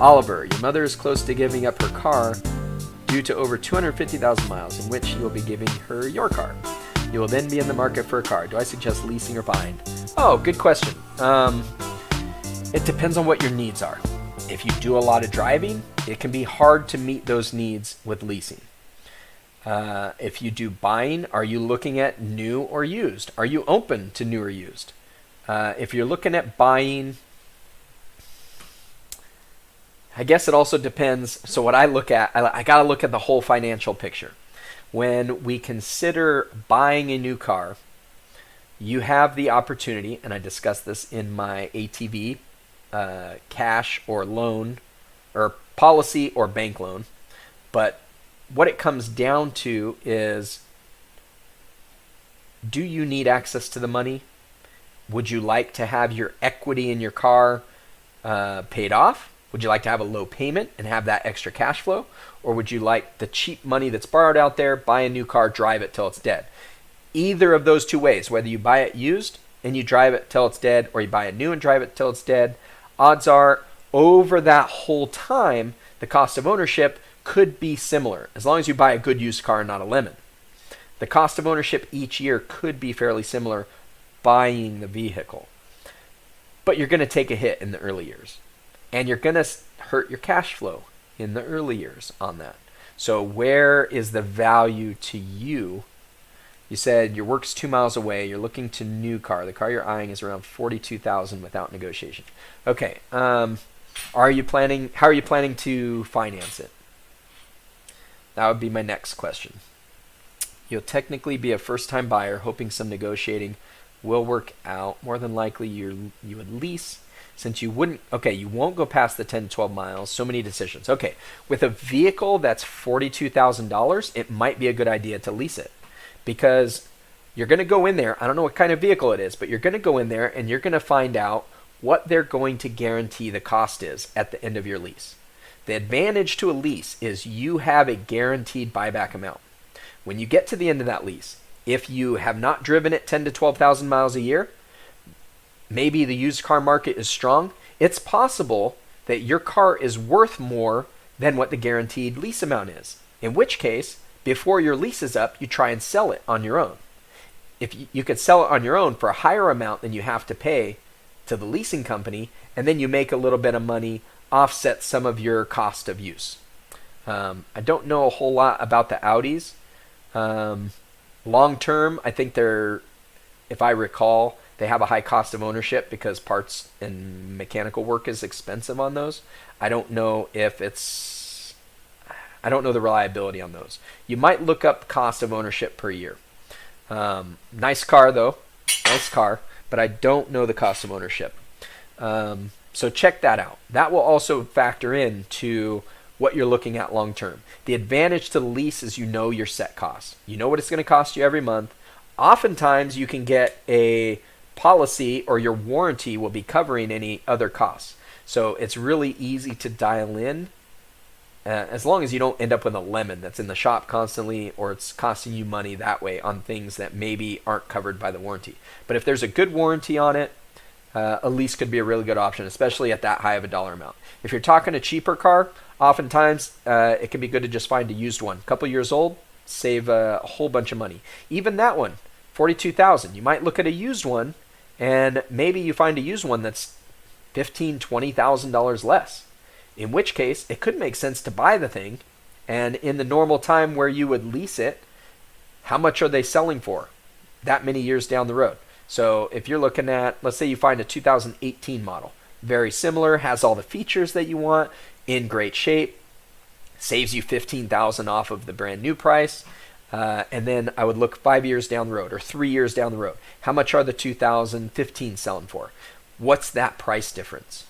Oliver, your mother is close to giving up her car due to over 250,000 miles, in which you will be giving her your car. You will then be in the market for a car. Do I suggest leasing or buying? Oh, good question. It depends on what your needs are. If you do a lot of driving, it can be hard to meet those needs with leasing. If you do buying, are you looking at new or used? Are you open to new or used? If you're looking at buying, I guess it also depends. So what I look at, I got to look at the whole financial picture. When we consider buying a new car, you have the opportunity, and I discussed this in my ATV, cash or loan, or policy or bank loan. But what it comes down to is, do you need access to the money? Would you like to have your equity in your car paid off? Would you like to have a low payment and have that extra cash flow? Or would you like the cheap money that's borrowed out there, buy a new car, drive it till it's dead? Either of those two ways, whether you buy it used and you drive it till it's dead, or you buy it new and drive it till it's dead, odds are over that whole time, the cost of ownership could be similar, as long as you buy a good used car and not a lemon. The cost of ownership each year could be fairly similar buying the vehicle. But you're going to take a hit in the early years. And you're going to hurt your cash flow in the early years on that. So where is the value to you? You said your work's 2 miles away. You're looking to new car. The car you're eyeing is around $42,000 without negotiation. Okay. How are you planning to finance it? That would be my next question. You'll technically be a first-time buyer, hoping some negotiating will work out. More than likely, you would lease. Since you wouldn't, you won't go past the 10 to 12 miles. So many decisions. Okay, with a vehicle that's $42,000, it might be a good idea to lease it, because you're going to go in there. I don't know what kind of vehicle it is, but you're going to go in there and you're going to find out what they're going to guarantee the cost is at the end of your lease. The advantage to a lease is you have a guaranteed buyback amount. When you get to the end of that lease, if you have not driven it 10 to 12,000 miles a year, maybe the used car market is strong, it's possible that your car is worth more than what the guaranteed lease amount is. In which case, before your lease is up, you try and sell it on your own. If you could sell it on your own for a higher amount than you have to pay to the leasing company, and then you make a little bit of money, offset some of your cost of use. I don't know a whole lot about the Audis. Long term, I think if I recall, they have a high cost of ownership because parts and mechanical work is expensive on those. I don't know the reliability on those. You might look up cost of ownership per year. Nice car though, but I don't know the cost of ownership. So check that out. That will also factor in to what you're looking at long term. The advantage to the lease is you know your set costs. You know what it's going to cost you every month. Oftentimes you can get a policy, or your warranty will be covering any other costs. So it's really easy to dial in, as long as you don't end up with a lemon that's in the shop constantly, or it's costing you money that way on things that maybe aren't covered by the warranty. But if there's a good warranty on it, a lease could be a really good option, especially at that high of a dollar amount. If you're talking a cheaper car, oftentimes it can be good to just find a used one. A couple years old, save a whole bunch of money. Even that one, $42,000. You might look at a used one, and maybe you find a used one that's $15,000, $20,000 less. In which case, it could make sense to buy the thing, and in the normal time where you would lease it, how much are they selling for? That many years down the road. So if you're looking at, let's say you find a 2018 model, very similar, has all the features that you want, in great shape, saves you $15,000 off of the brand new price. And then I would look 5 years down the road or 3 years down the road. How much are the 2015 selling for? What's that price difference?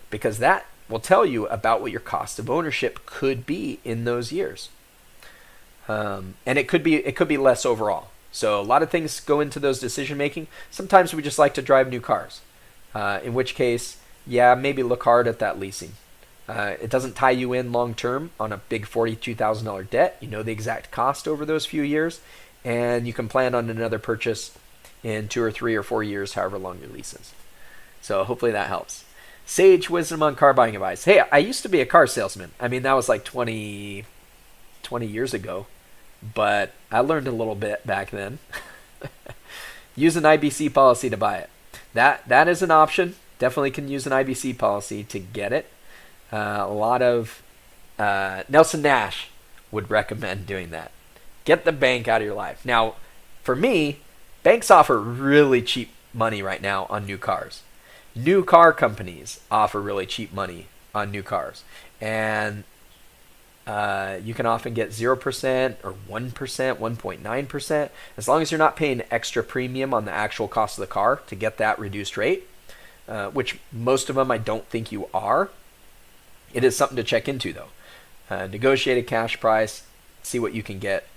Because that will tell you about what your cost of ownership could be in those years. And it could be less overall. So a lot of things go into those decision making. Sometimes we just like to drive new cars. In which case, yeah, maybe look hard at that leasing. It doesn't tie you in long term on a big $42,000 debt. You know the exact cost over those few years, and you can plan on another purchase in 2 or 3 or 4 years, however long your lease is. So hopefully that helps. Sage wisdom on car buying advice. Hey, I used to be a car salesman. I mean, that was like 20 years ago, but I learned a little bit back then. Use an IBC policy to buy it. That is an option. Definitely can use an IBC policy to get it. A lot of Nelson Nash would recommend doing that. Get the bank out of your life. Now, for me, banks offer really cheap money right now on new cars. New car companies offer really cheap money on new cars. And you can often get 0% or 1%, 1.9%, as long as you're not paying extra premium on the actual cost of the car to get that reduced rate, which most of them I don't think you are. It is something to check into, though. Negotiate a cash price, see what you can get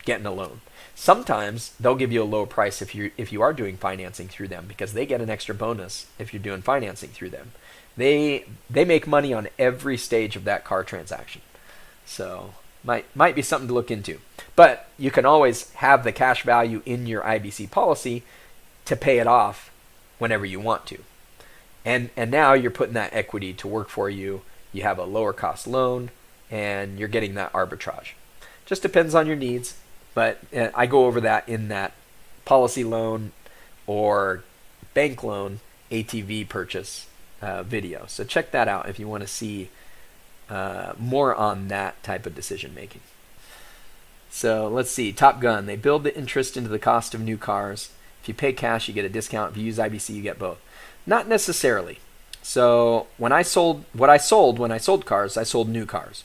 getting a loan. Sometimes they'll give you a low price if you are doing financing through them, because they get an extra bonus if you're doing financing through them. They make money on every stage of that car transaction. So might be something to look into. But you can always have the cash value in your IBC policy to pay it off whenever you want to. And now you're putting that equity to work for you. You have a lower cost loan and you're getting that arbitrage. Just depends on your needs, but I go over that in that policy loan or bank loan ATV purchase video. So check that out if you want to see more on that type of decision making. So let's see. Top Gun. They build the interest into the cost of new cars. If you pay cash, you get a discount. If you use IBC, you get both. Not necessarily. So when I sold cars, I sold new cars.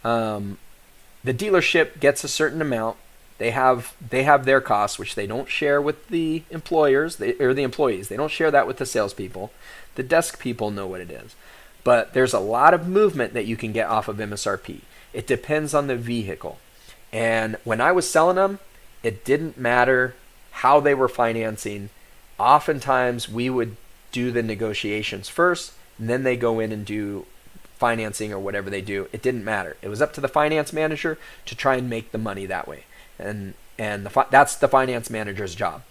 The dealership gets a certain amount. They have their costs, which they don't share with the employers or the employees. They don't share that with the salespeople. The desk people know what it is. But there's a lot of movement that you can get off of MSRP. It depends on the vehicle. And when I was selling them, it didn't matter how they were financing. Oftentimes we would do the negotiations first, and then they go in and do financing or whatever they do. It didn't matter. It was up to the finance manager to try and make the money that way. And that's the finance manager's job,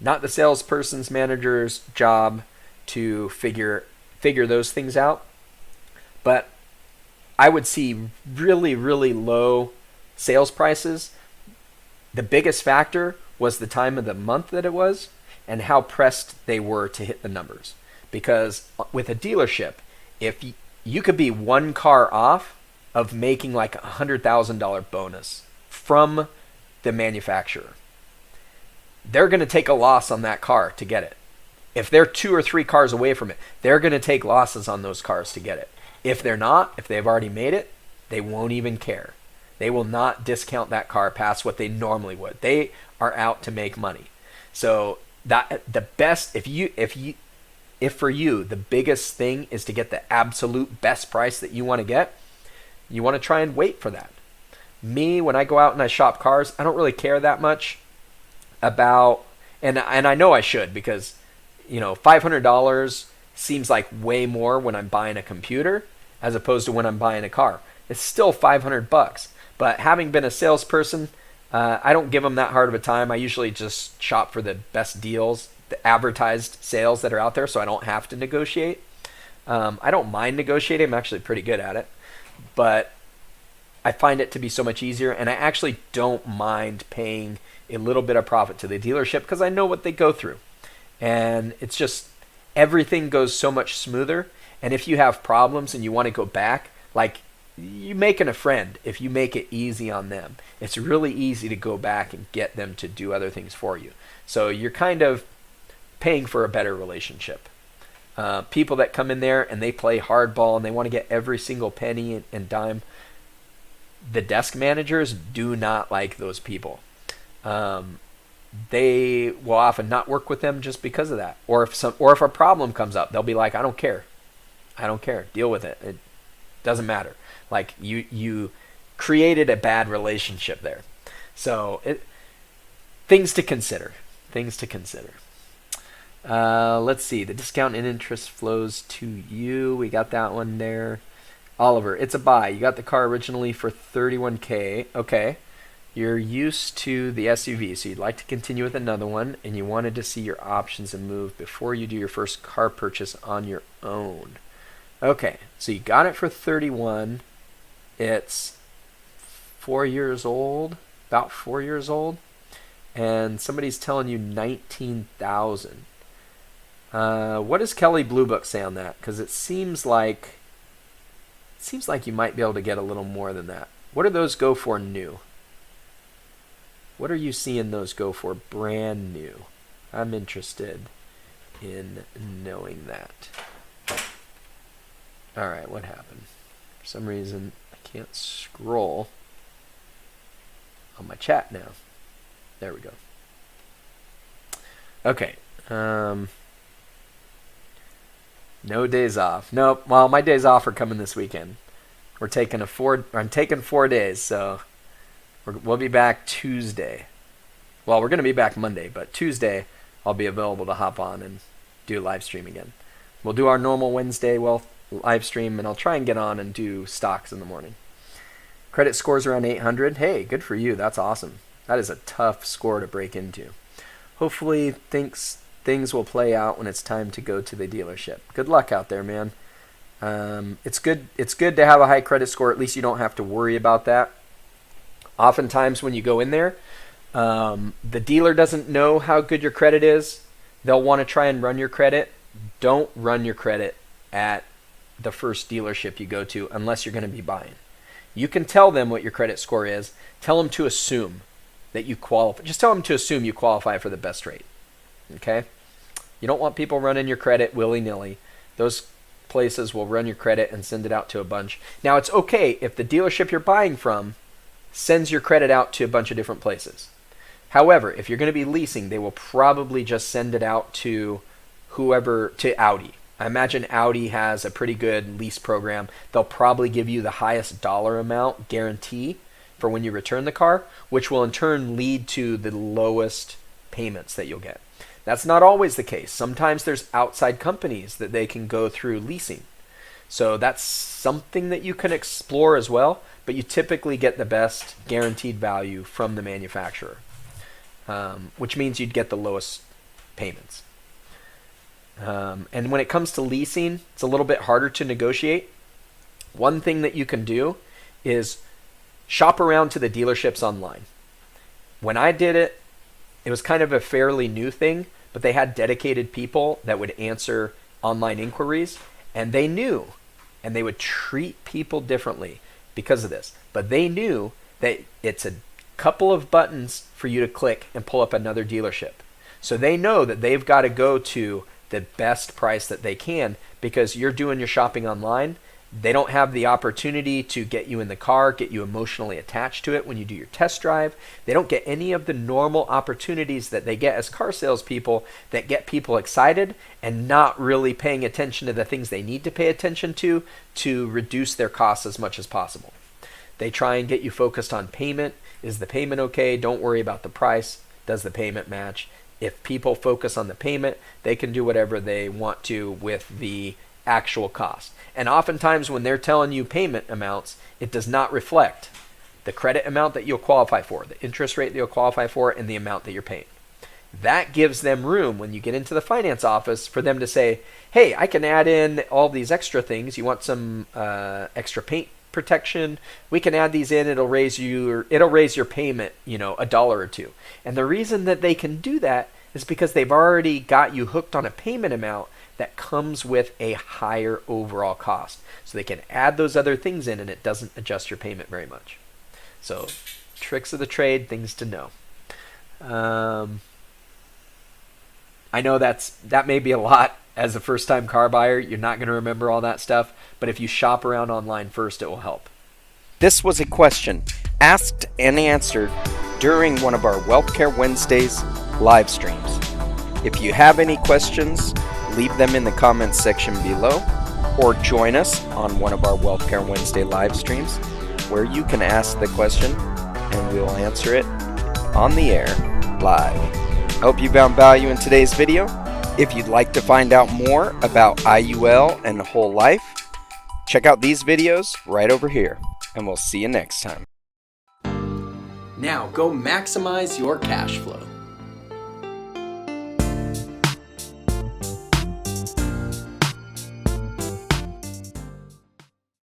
not the salesperson's manager's job to figure those things out. But I would see really, really low sales prices. The biggest factor was the time of the month that it was and how pressed they were to hit the numbers. Because with a dealership, if you could be one car off of making like $100,000 bonus from the manufacturer, they're going to take a loss on that car to get it. If they're 2 or 3 cars away from it, they're going to take losses on those cars to get it. If they're not, if they've already made it, they won't even care. They will not discount that car past what they normally would. They are out to make money. So that the best, if for you the biggest thing is to get the absolute best price that you want to get, you want to try and wait for that. Me, when I go out and I shop cars, I don't really care that much about, and I know I should, because $500 seems like way more when I'm buying a computer as opposed to when I'm buying a car. It's still $500, but having been a salesperson, I don't give them that hard of a time. I usually just shop for the best deals, the advertised sales that are out there, so I don't have to negotiate. I don't mind negotiating. I'm actually pretty good at it, but I find it to be so much easier, and I actually don't mind paying a little bit of profit to the dealership because I know what they go through. And it's just, everything goes so much smoother. And if you have problems and you want to go back, like, you're making a friend if you make it easy on them. It's really easy to go back and get them to do other things for you. So you're kind of paying for a better relationship. People that come in there and they play hardball and they want to get every single penny and dime, the desk managers do not like those people. They will often not work with them just because of that. Or if a problem comes up, they'll be like, I don't care. Deal with it. It doesn't matter. Like, you created a bad relationship there. So things to consider. Let's see. The discount and interest flows to you. We got that one there. Oliver, it's a buy. You got the car originally for $31K. Okay. You're used to the SUV, so you'd like to continue with another one, and you wanted to see your options and move before you do your first car purchase on your own. Okay, so you got it for 31. It's 4 years old, about 4 years old, and somebody's telling you 19,000. What does Kelly Blue Book say on that? Because it seems like you might be able to get a little more than that. What do those go for new? What are you seeing those go for brand new? I'm interested in knowing that. All right, what happened? For some reason, I can't scroll on my chat now. There we go. Okay. No days off. Nope. Well, my days off are coming this weekend. I'm taking 4 days, so we'll be back Tuesday. Well, we're going to be back Monday, but Tuesday I'll be available to hop on and do live stream again. We'll do our normal Wednesday live stream, and I'll try and get on and do stocks in the morning. Credit score's around 800. Hey, good for you. That's awesome. That is a tough score to break into. Hopefully things will play out when it's time to go to the dealership. Good luck out there, man. It's good to have a high credit score. At least you don't have to worry about that. Oftentimes when you go in there, the dealer doesn't know how good your credit is. They'll want to try and run your credit. Don't run your credit at the first dealership you go to unless you're going to be buying. You can tell them what your credit score is. Tell them to assume that you qualify. Just tell them to assume you qualify for the best rate. Okay? You don't want people running your credit willy-nilly. Those places will run your credit and send it out to a bunch. Now, it's okay if the dealership you're buying from sends your credit out to a bunch of different places. However, if you're going to be leasing, they will probably just send it out to to Audi. I imagine Audi has a pretty good lease program. They'll probably give you the highest dollar amount guarantee for when you return the car, which will in turn lead to the lowest payments that you'll get. That's not always the case. Sometimes there's outside companies that they can go through leasing. So that's something that you can explore as well, but you typically get the best guaranteed value from the manufacturer, which means you'd get the lowest payments. And when it comes to leasing, it's a little bit harder to negotiate. One thing that you can do is shop around to the dealerships online. When I did it, it was kind of a fairly new thing, but they had dedicated people that would answer online inquiries, and they knew, and they would treat people differently because of this. But they knew that it's a couple of buttons for you to click and pull up another dealership. So they know that they've got to go to the best price that they can because you're doing your shopping online. They don't have the opportunity to get you in the car, get you emotionally attached to it when you do your test drive. They don't get any of the normal opportunities that they get as car salespeople that get people excited and not really paying attention to the things they need to pay attention to reduce their costs as much as possible. They try and get you focused on payment. Is the payment okay? Don't worry about the price. Does the payment match? If people focus on the payment, they can do whatever they want to with the actual cost. And oftentimes when they're telling you payment amounts, it does not reflect the credit amount that you'll qualify for, the interest rate that you'll qualify for, and the amount that you're paying. That gives them room when you get into the finance office for them to say, hey, I can add in all these extra things. You want some extra paint protection? We can add these in. It'll raise your payment, $1 or $2. And the reason that they can do that is because they've already got you hooked on a payment amount that comes with a higher overall cost. So they can add those other things in and it doesn't adjust your payment very much. So tricks of the trade, things to know. I know that may be a lot as a first-time car buyer. You're not going to remember all that stuff, but if you shop around online first, it will help. This was a question asked and answered during one of our Wealth Care Wednesdays live streams. If you have any questions, leave them in the comments section below, or join us on one of our Wealth Care Wednesday live streams where you can ask the question and we'll answer it on the air live. I hope you found value in today's video. If you'd like to find out more about IUL and whole life, check out these videos right over here, and we'll see you next time. Now go maximize your cash flow.